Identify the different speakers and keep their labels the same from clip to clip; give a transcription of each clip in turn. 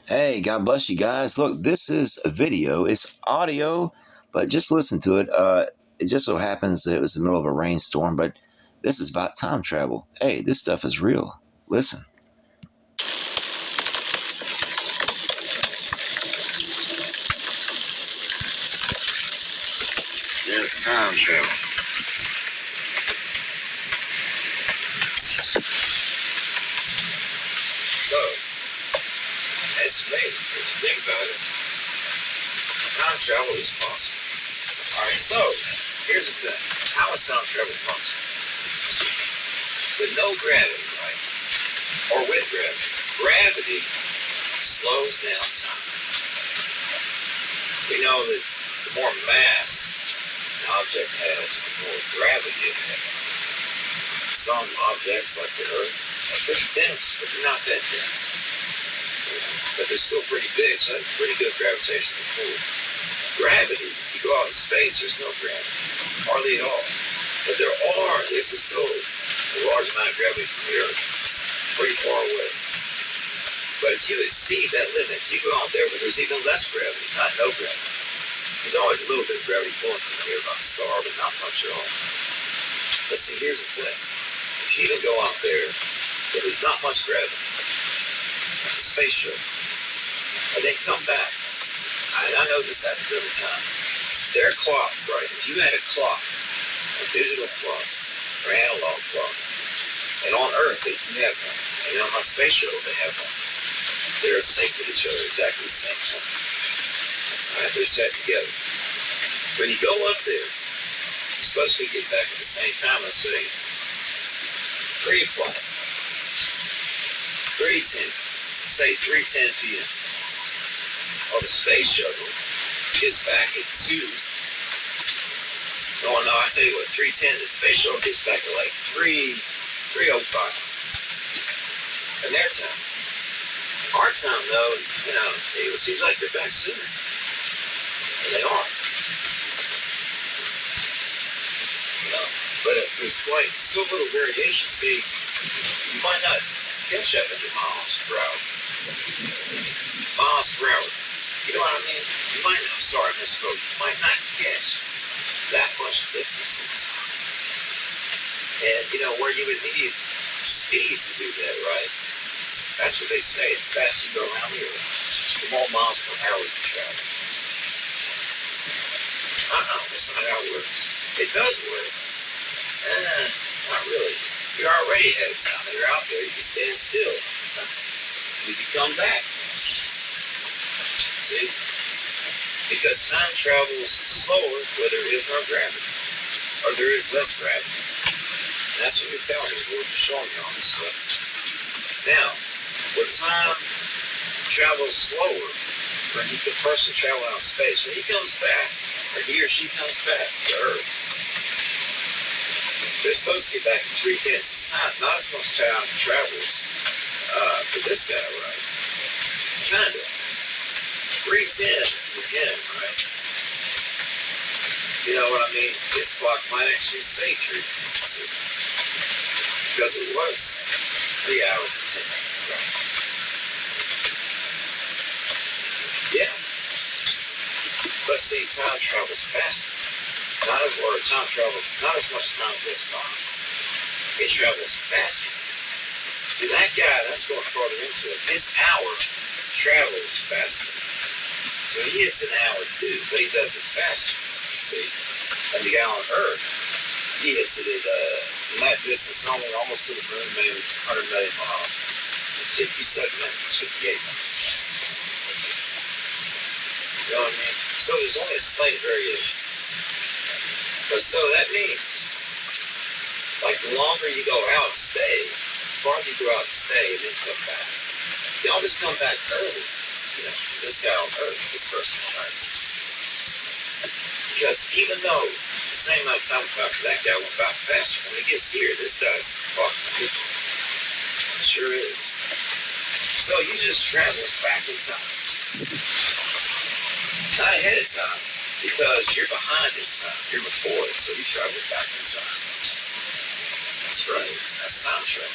Speaker 1: Hey, God bless you guys. Look, this is a video. It's audio, but just listen to it. It just so happens that it was the middle of a rainstorm, but this is about time travel. Hey, this stuff is real. Listen. Yeah, time travel. So, it's amazing if you think about it. Time travel is possible. Alright, so, here's the thing. How is time travel possible? With no gravity, right? Or with gravity. Gravity slows down time. We know that the more mass an object has, the more gravity it has. Some objects, like the Earth, are pretty dense, but they're not that dense. But they're still pretty big, so they have pretty good gravitational pull. Gravity, if you go out in space, there's no gravity, hardly at all. But there's still a large amount of gravity from the Earth, pretty far away. But if you exceed that limit, if you go out there where there's even less gravity, not no gravity, there's always a little bit of gravity pulling from the nearby star, but not much at all. But see, here's the thing. If you even go out there where there's not much gravity, like a space shuttle, and then come back, and I know this happens every time, their clock, right? If you had a clock, a digital clock, or analog clock, and on Earth they do have one, and on my space shuttle they have one, they're synced with each other exactly the same time. Right, they're set together. When you go up there, you're supposed to get back at the same time, let's say, pre-flight, 3:10, say 3:10 p.m. Or the space shuttle gets back at 2. Oh no, I tell you what, 3:10, the space shuttle gets back at like 3:05 in their time. Our time, though, it seems like they're back sooner. And they are. But there's still little variation. See, you might not catch up in your miles per hour. Miles per hour. You know what I mean? You might not, I'm sorry, I misspoke. You might not catch that much difference in time. And, where you would need speed to do that, right? That's what they say. The faster you go around the Earth, the more miles per hour you travel. That's not how it works. It does work. Not really. You're already ahead of time. You're out there. You can stand still. You can come back. See? Because time travels slower where there is no gravity. Or there is less gravity. And that's what you're telling me. What you're showing me on this stuff. Now, when time travels slower, when the person travels out in space, when he comes back, or he or she comes back to Earth, they're supposed to get back in 3:10. It's not as much time travels for this guy, right? Kind of. 3:10 for him, right? You know what I mean? His clock might actually say 3:10, because it was 3 hours and 10 minutes, right? Yeah. But see, time travels faster. Not as much time goes by. It travels faster. See, that guy, that's going further into it. This hour travels faster. So he hits an hour too, but he does it faster. See? And the guy on Earth, he hits it at from that distance only almost to the moon, maybe 100 million miles. In 57 minutes, 58 minutes. You know what I mean? So there's only a slight variation. But so that means, like, the longer you go out and stay, the farther you go out and stay and then come back. You always come back early, this guy on Earth, this person on Earth. Because even though the same amount of time went by, that guy went by faster, when he gets here, this guy's walking quicker. It sure is. So you just travel back in time. Not ahead of time, because you're behind this time. You're before it, so you travel back in time. That's right. That's time travel.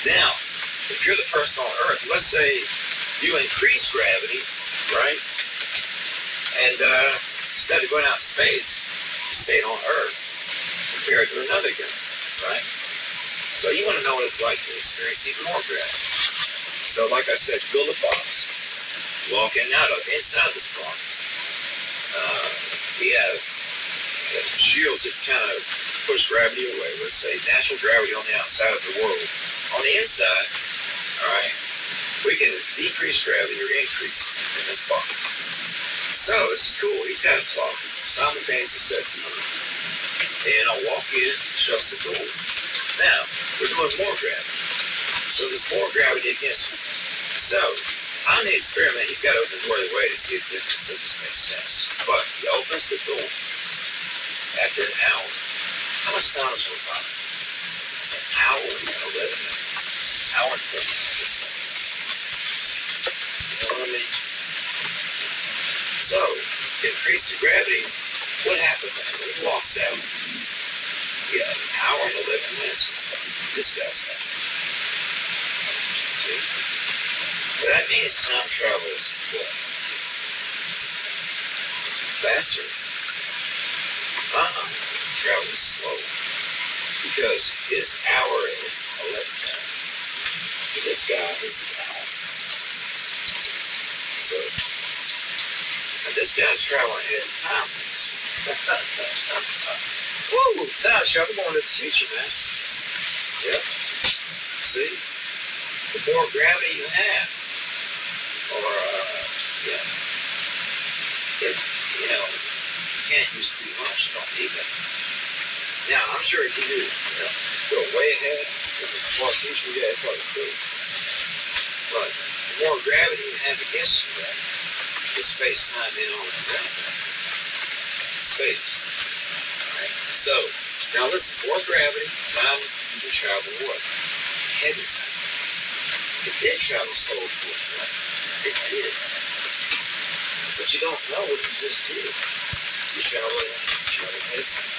Speaker 1: Now, if you're the person on Earth, let's say you increase gravity, right? And instead of going out in space, you stay on Earth compared to another guy, right? So you want to know what it's like to experience even more gravity. So like I said, build a box. Walk in and out of inside this box. We have shields that kind of push gravity away. Let's say natural gravity on the outside of the world. On the inside, all right, we can decrease gravity or increase it in this box. So this is cool. He's got a clock. Simultaneously set to you. And I'll walk in, shuts the door. Now, we're doing more gravity. So there's more gravity against me. So, on the experiment, he's got to open the door the way to see if the difference, if this makes sense. But he opens the door after an hour. How much time has went by? An hour and 11 minutes. An hour and 10 minutes this time. You know what I mean? So, increase the gravity. What happened when he walks out? Yeah, an hour and 11 minutes. This guy's got. That means time travel is what? Faster. Travel is slow. Because his hour is 11 minutes. For this guy, this is an hour. So, and this guy's traveling ahead of time. Woo! Time travel going to the future, man. Yep. See? The more gravity you have, or, yeah, you know, you can't use too much, you don't need that. Now, I'm sure if you do, go way ahead, in the far future, yeah, it's probably cool. But the more gravity you have against you, right, the space-time in on the ground. Space. Alright? So, now listen, more gravity, time you can travel what? Ahead of time. It did travel so quick, right? It did. But you don't know what you just did. You travel ahead of time.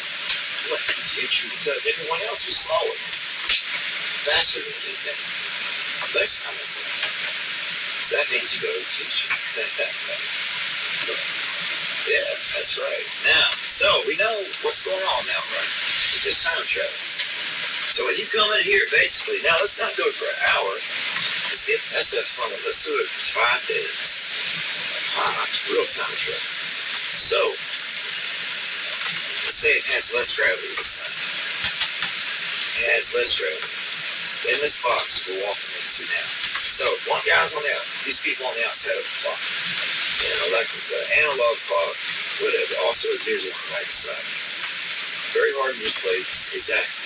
Speaker 1: You went to the future because everyone else was slower. Faster than you did. Less time. So that means you go to the future. Yeah, that's right. Now, so we know what's going on now, right? It's just time travel. So when you come in here, basically, now let's not do it for an hour. Let's have fun. Let's do it for 5 days. Real time travel. So, let's say it has less gravity this time. It has less gravity. In this box we're walking into now. So, one guy's on the outside. These people on the outside of the clock. Like this analog clock, whatever. Also, there's one right beside me. Very hard to replace. Exactly.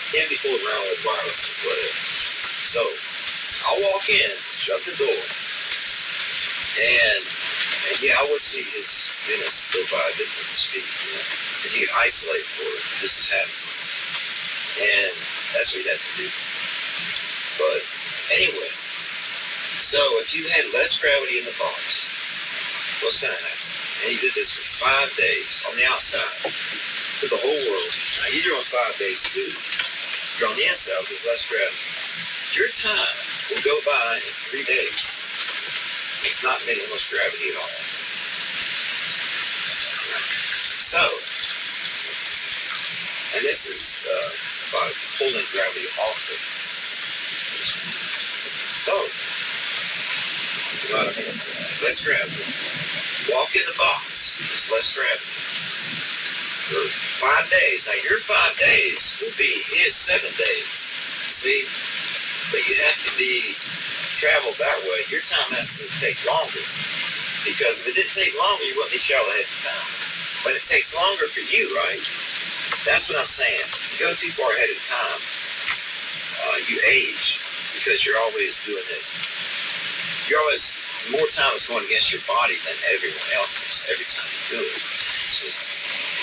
Speaker 1: Can't be fooled around with wireless or whatever. So, I'll walk in, shut the door, and yeah, I would see his minutes go by a different speed, because you can isolate where this is happening. And that's what you have to do. But anyway, so if you had less gravity in the box, what's going to happen? And you did this for 5 days on the outside to the whole world. Now you're doing 5 days too. You're on the inside with less gravity. Your time will go by in 3 days. It's not getting much gravity at all. So, and this is by pulling gravity off it. So, less gravity. Walk in the box. There's less gravity. For 5 days. Now your 5 days will be his 7 days. See? But you have to travel that way. Your time has to take longer. Because if it didn't take longer, you wouldn't be traveling ahead of time. But it takes longer for you, right? That's what I'm saying. To go too far ahead of time, you age. Because you're always doing it. More time is going against your body than everyone else's every time you do it. See?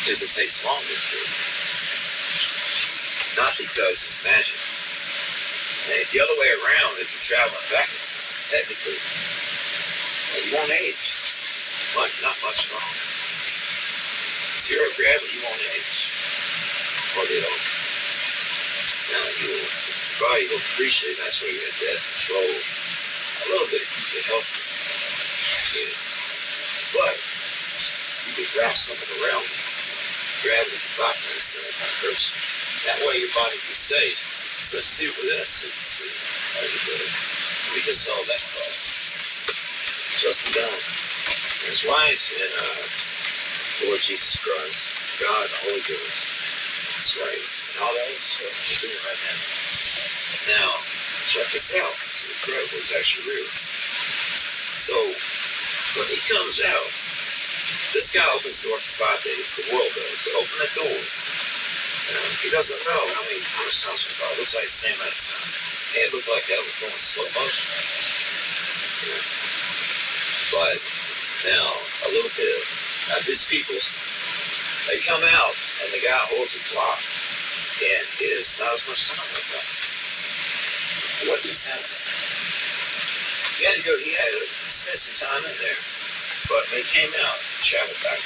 Speaker 1: Because it takes longer to do it. Not because it's magic. And the other way around, if you're traveling back in time, technically, you won't age. Not much longer. Zero gravity, you won't age. Hardly at all. Now, your body will appreciate that's where you have that control. a little bit to keep you healthy. Yeah. But you could wrap something around it, gravity bypass that person. That way your body can be safe. It's a suit within a suit. We just saw that call. Justin Dunn, his wife, and Lord Jesus Christ, God, the Holy Ghost. That's right. And all that stuff we're doing right now. Now, check this out. It's incredible. It's actually real. So, when he comes out, this guy opens the door for 5 days. The world does. So open the door. He doesn't know how much time went by. It looks like the same amount of time. It looked like that was going in slow motion. Yeah. But now, a little bit. These people, they come out, and the guy holds a clock, and it is not as much time like that. What just happened? He had to spend some time in there. But when he came out, he traveled back.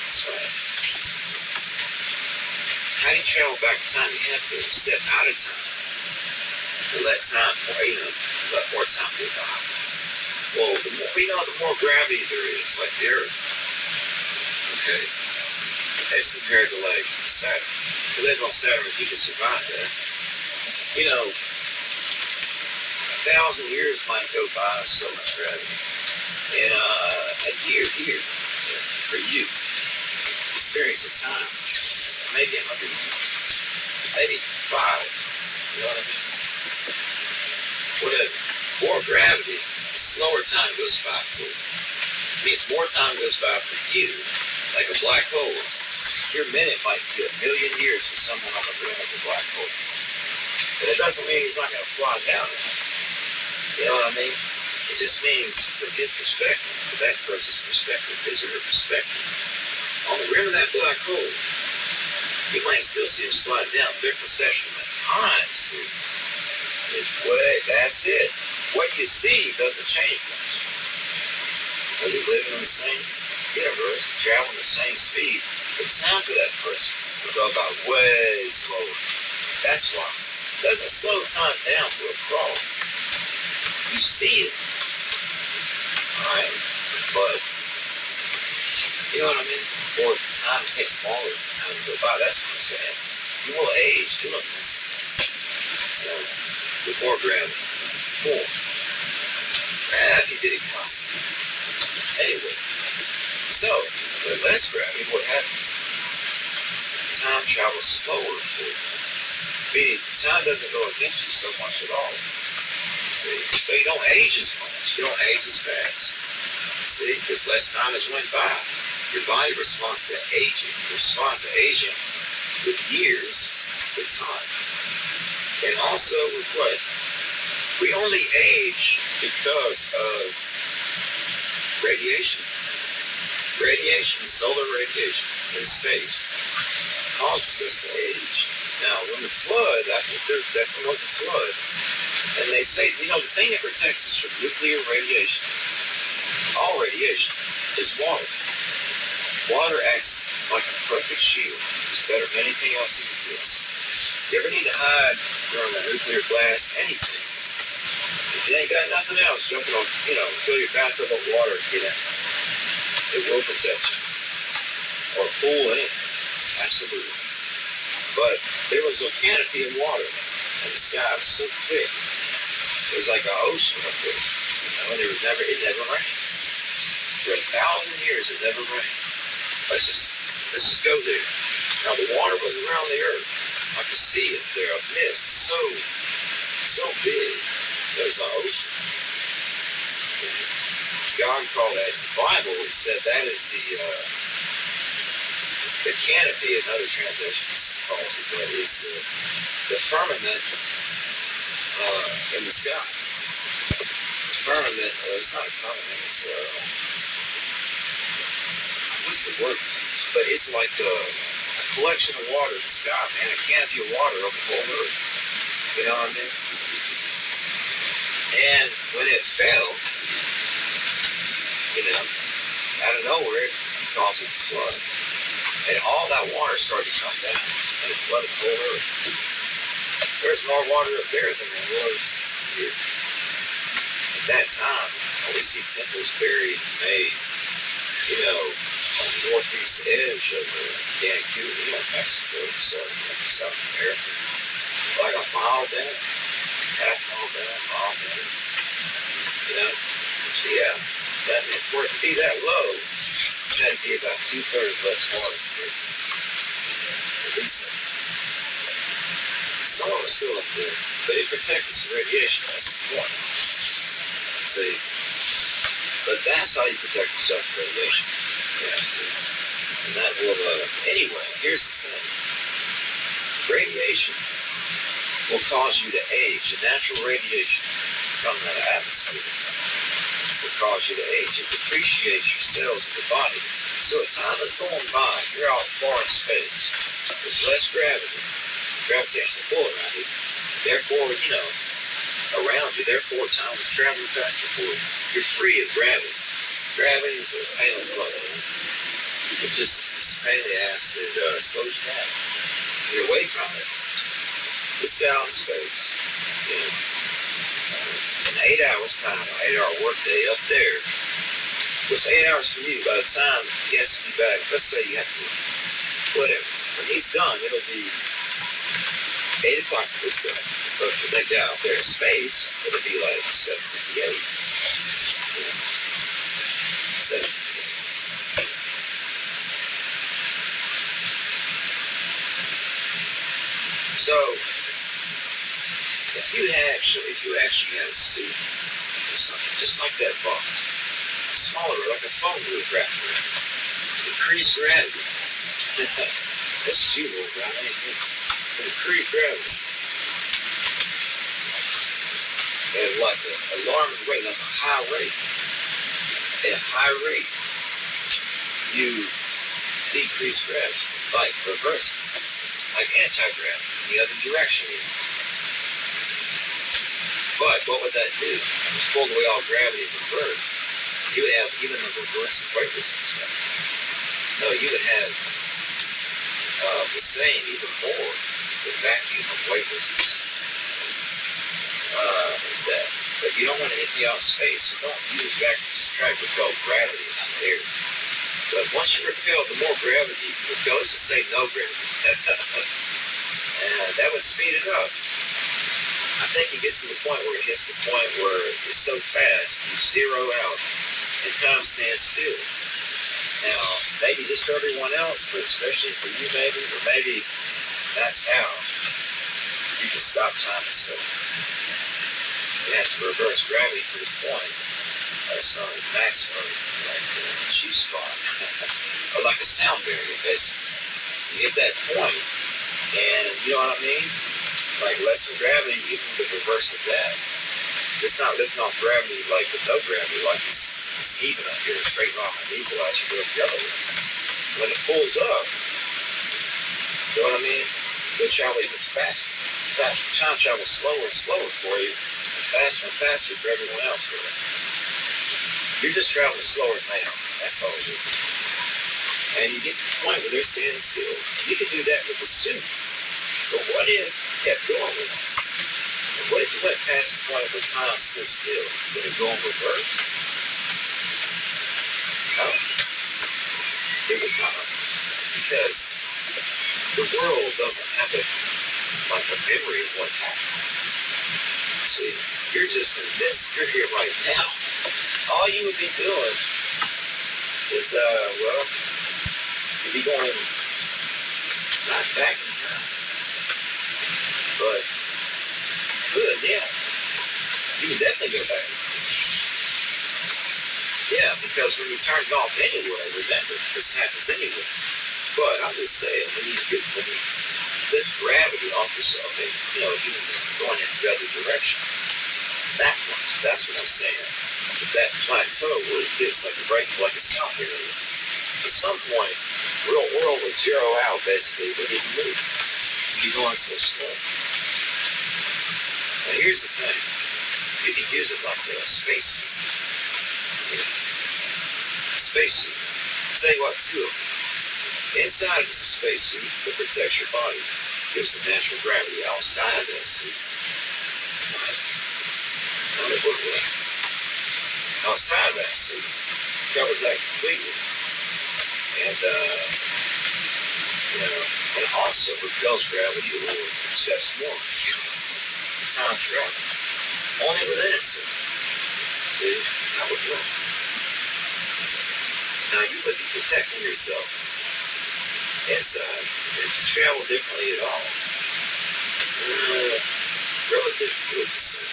Speaker 1: That's right. How do you travel back in time? You have to step out of time and let time, let more time go by. Well, the more gravity there is, like the Earth, okay, as compared to like Saturn. If you live on Saturn, you can survive that. 1,000 years might go by with so much gravity. And a year here for you, experience of time, maybe 100 years, maybe 5, you know what I mean? Whatever. More gravity, slower time goes by for you. It means more time goes by for you, like a black hole. Your minute might be 1,000,000 years for someone on the rim of a black hole. But it doesn't mean he's not going to fly down it. You know what I mean? It just means from his perspective, from that person's perspective, his or her perspective, on the rim of that black hole, you might still see him slide down. Their perception of time, see, that's it. What you see doesn't change much. Because he's living in the same universe, traveling the same speed. The time for that person will go by way slower. That's why. It doesn't slow time down to a crawl. You see it. Alright? But, you know what I mean? Or time takes longer for time to go by. That's what I'm saying. You will age doing this. With more gravity. More. If you did it constantly. Anyway. So, with less gravity, what happens? Time travels slower for you. Meaning, time doesn't go against you so much at all. See? So you don't age as much. You don't age as fast. See? Because less time has went by. Your body responds to aging. It responds to aging with years, with time. And also with what? We only age because of radiation. Radiation, solar radiation in space, causes us to age. Now, when the flood, there definitely was a flood, and they say, the thing that protects us from nuclear radiation, all radiation, is water. Water acts like a perfect shield. It's better than anything else exists. You ever need to hide during a nuclear blast, anything, if you ain't got nothing else, jump on, fill your bathtub with water and get in. It will protect you. Or pool, anything. Absolutely. But there was a canopy of water, and the sky was so thick, it was like an ocean up there. And it never rained. For 1,000 years, it never rained. Let's just go there. Now, the water was around the earth. I could see it there, a mist, so big. There's an ocean. God called that in the Bible. He said that is the canopy, in other translations calls it, but is the firmament in the sky. The firmament, it's not a firmament, it's what's the word? But it's like a collection of water in the sky, man, a canopy of water over the whole earth. You know what I mean? And when it fell, out of nowhere, it caused a flood. And all that water started to come down, and it flooded the whole earth. There's more water up there than there was here. that time, we see temples buried and made, on the northeast edge of Cancun, Mexico, so South America, like a mile down, half mile down, mile down, So yeah, that meant for it to be that low, it had to be about 2/3 less water releasing. Some of it's still up there, but it protects us from radiation. That's the point. See, but that's how you protect yourself from radiation. See, and that will. Anyway, here's the thing: radiation will cause you to age. And natural radiation coming out of the atmosphere will cause you to age. It depreciates your cells in the body. So as time is going by, you're out far in space. There's less gravity, gravitational pull around you. Therefore, around you. Therefore, time is traveling faster for you. You're free of gravity. Gravity is a pain in the butt. It just, it's a pain in the ass. It slows you down. You're away from it. It's out in space. In 8 hours time, an 8-hour workday up there. It's 8 hours from you. By the time he has to be back, let's say you have to, whatever. When he's done, it'll be 8 o'clock for this guy. But for that guy out there in space, it'll be like 7:58. 7:58. So, if you actually had a suit or something, just like that box, smaller, like a phone booth wrapped around it, increased gravity. That's you, little guy. Increased gravity. And like an alarming rate, like a high rate. At a high rate, you decrease gravity, like reverse, like anti-gravity, in the other direction. But what would that do? Pull away all gravity in reverse. You would have even a reverse of weightlessness. No, you would have the same, even more, the vacuum of weightlessness. That. But you don't want to hit the out space, so don't use vacuum. Just try to repel gravity out of the air. But once you repel, the more gravity you repel. Let's just say no gravity. And that would speed it up. I think it gets to the point where it's so fast, you zero out, and time stands still. Now, maybe just for everyone else, but especially for you maybe, or maybe that's how you can stop time itself. You have to reverse gravity to the point of some maximum, like a G spot, or like a sound barrier, basically. You hit that point, and you know what I mean? Like less than gravity, even the reverse of that. It's not lifting off gravity like with no gravity, like it's even up here, straight off an equalizer goes the other way. When it pulls up, you know what I mean? It'll travel even faster. Time travels slower and slower for you, and faster for everyone else. You're just traveling slower now. That's all it is. And you get to the point where they're standing still. You can do that with a suit. But what if you kept going with it? What if you went past the point where time stood still? Would it go in reverse? No. It would not. Because the world doesn't have a memory of what happened. See, you're just in this. You're here right now. All you would be doing is, you'd be going not back in time, but good, yeah. You can definitely go back in time. Yeah, because when you turn it off anyway, remember, this happens anyway. But I'm just saying, when you lift gravity off yourself, and even going in the other direction, that's what I'm saying. But that plateau where it gets like a break, like a sound barrier. At some point, real world would zero out basically when you move. You're going so slow. Now here's the thing. You can use it like a spacesuit. A spacesuit. I'll tell you what, too. Inside of a spacesuit that protects your body, gives the natural gravity. Outside of that suit, outside that suit. Covers that completely. And, and also repels gravity or accepts more. Time travel. Only within itself. See? How it works. Now you would be protecting yourself inside. It's travel differently at all. Relative to its suit.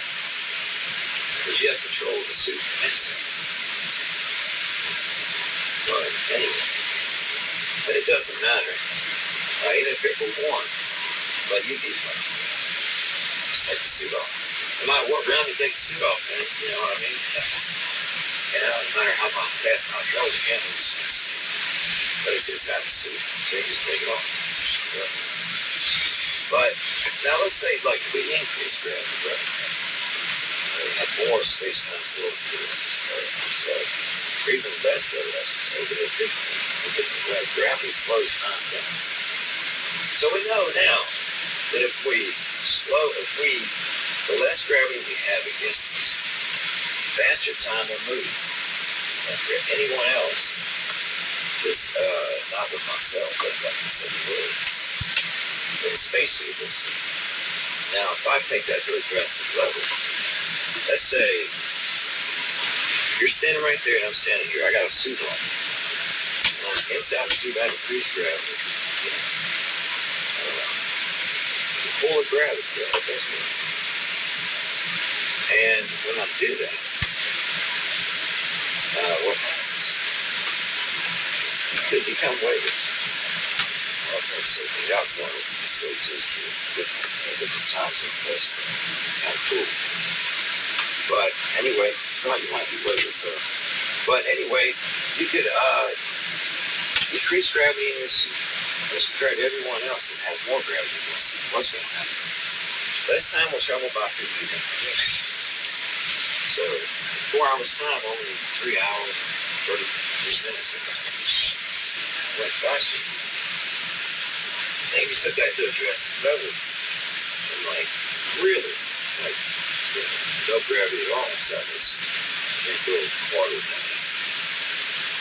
Speaker 1: Because you have control of the suit from inside. But anyway. But it doesn't matter. Even if it were warm. But you'd be fine. Just take the suit off. No matter what round you take the suit off, man, you know what I mean? No matter how fast time travel you can, but it's inside the suit, so you just take it off. But now let's say like we increase gravity, right? We have more space-time flow through us, right? So even less of that, so gravity slows time down. So we know now that the less gravity we have against us, faster time will move. And for anyone else, this, not with myself, but like I said, in spacesuit. Now, if I take that to a drastic level, let's say you're standing right there and I'm standing here, I got a suit on. Inside the suit, I have increased gravity. Full of gravity, right? That's me. And when I do that, what happens? You could become weightless. Okay, so the outside is still exists in different times and places. Kind of cool. But anyway, you might be weightless, sir. But anyway, you could decrease gravity in your suit as compared to everyone else that has more gravity in your suit. What's going to happen? Less time will travel by for you than for me. So, in 4 hours time, only 3 hours, 33 minutes. Went faster. Then you took that to a drastic level. And really, no gravity at all inside this. Then go farther than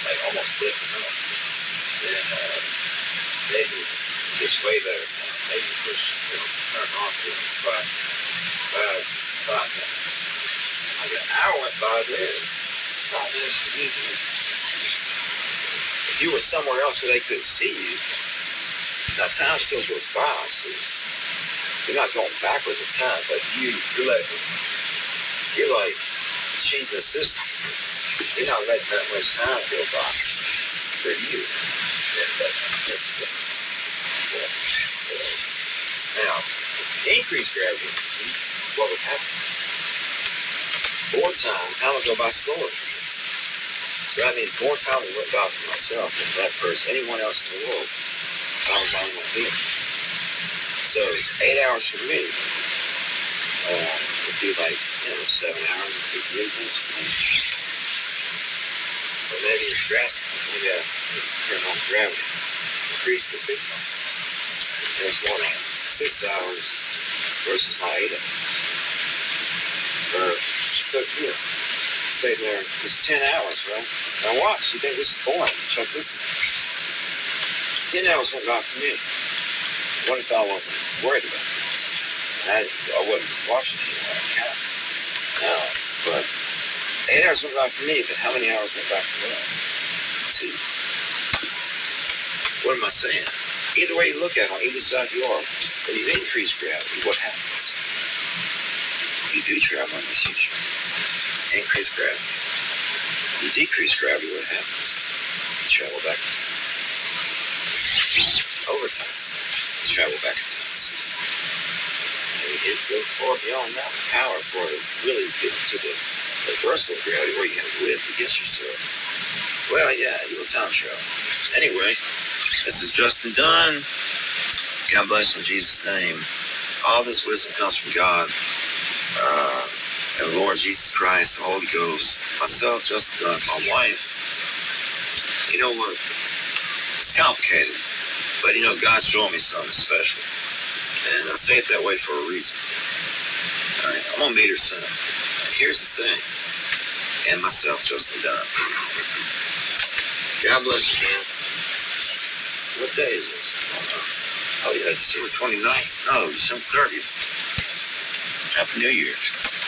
Speaker 1: that. Almost lifting up. Then, maybe it gets way better. Maybe push, turn off to 5 minutes. An hour went by there. 5 minutes to be here. If you were somewhere else where they couldn't see you, now time still goes by, see. You're not going backwards in time, but you're cheating the system. You're not letting that much time go by for you. Now, if you increase gravity, what would happen? More time would go by slower. So that means more time will went by for myself than that person, anyone else in the world. I was on my vehicle. So 8 hours for me would be 7 hours and 58 minutes for me. Or maybe it's drastic. Maybe I turn on gravity, increase the big time. There's more than 6 hours versus my 8 hours. Took here. Stayed there. It's 10 hours, right? Now watch. You think this is boring? Check this out. 10 hours went by for me. What if I wasn't worried about this? I wasn't watching it on account. No, but 8 hours went by for me. But how many hours went by for them? 2. What am I saying? Either way you look at it, on either side you are, when you increase gravity, what happens? You do travel in the future. Increase gravity. You decrease gravity, what happens? You travel back in time. Over time, you travel back in time. And you go far beyond that power for it really get to the reversal of gravity where you have to live against yourself. Well, yeah, you will time travel. Anyway, this is Justin Dunn. God bless in Jesus' name. All this wisdom comes from God. And the Lord Jesus Christ, the Holy Ghost, myself, Justin Dunn, my wife. You know what? It's complicated. But God's showing me something special. And I say it that way for a reason. Alright, I'm going to meet her soon. And here's the thing. and myself, Justin Dunn. God bless you, man. What day is this? Oh, yeah, December 29th. No, December 30th. Happy New Year's.